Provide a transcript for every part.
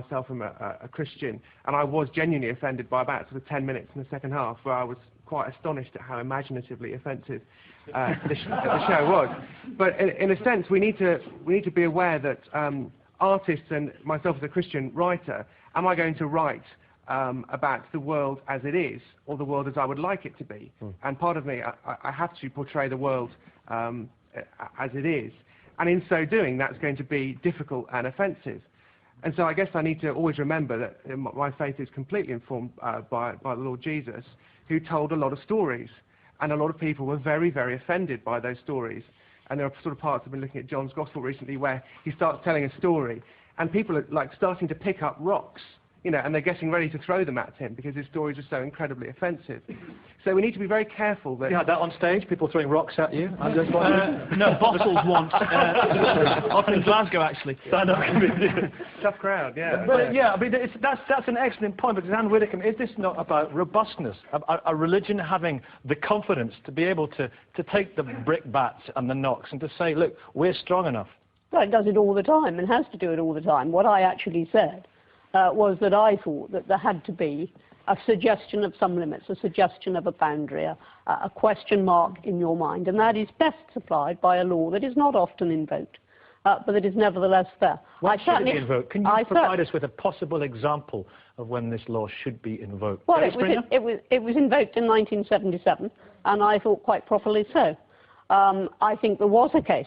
myself am a Christian, and I was genuinely offended by about sort of 10 minutes in the second half, where I was quite astonished at how imaginatively offensive the show was. But in a sense, we need to be aware that artists, and myself as a Christian writer, am I going to write about the world as it is, or the world as I would like it to be? And part of me, I have to portray the world as it is, and in so doing, that's going to be difficult and offensive. And so I guess I need to always remember that my faith is completely informed by the Lord Jesus, who told a lot of stories, and a lot of people were very, very offended by those stories. And there are sort of parts, I've been looking at John's Gospel recently, where he starts telling a story, and people are like starting to pick up rocks, you know, and they're getting ready to throw them at him because his stories are so incredibly offensive. So we need to be very careful that... You had that on stage, people throwing rocks at you? I'm just wondering. No, bottles once. Often in Glasgow, actually. Tough crowd, yeah. But yeah, I mean, that's an excellent point, because Anne Widdecombe, is this not about robustness? A religion having the confidence to be able to take the brickbats and the knocks and to say, look, we're strong enough? Well, it does it all the time and has to do it all the time. What I actually said was that I thought that there had to be a suggestion of some limits, a suggestion of a boundary, a question mark in your mind, and that is best supplied by a law that is not often invoked, but that is nevertheless there. Why should it be invoked? Can you provide us with a possible example of when this law should be invoked? Well, it was invoked in 1977, and I thought quite properly so. I think there was a case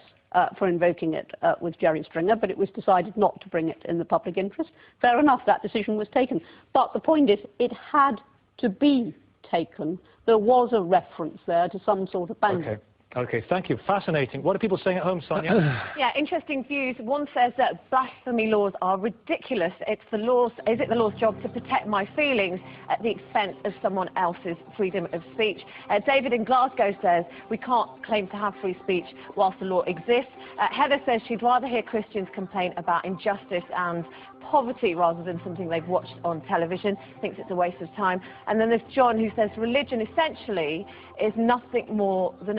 for invoking it with Jerry Stringer, but it was decided not to bring it in the public interest. Fair enough, that decision was taken. But the point is, it had to be taken. There was a reference there to some sort of boundary. Okay, thank you. Fascinating. What are people saying at home, Sonia? Yeah, interesting views. One says that blasphemy laws are ridiculous. Is it the law's job to protect my feelings at the expense of someone else's freedom of speech? David in Glasgow says we can't claim to have free speech whilst the law exists. Heather says she'd rather hear Christians complain about injustice and poverty rather than something they've watched on television. Thinks it's a waste of time. And then there's John, who says religion essentially is nothing more than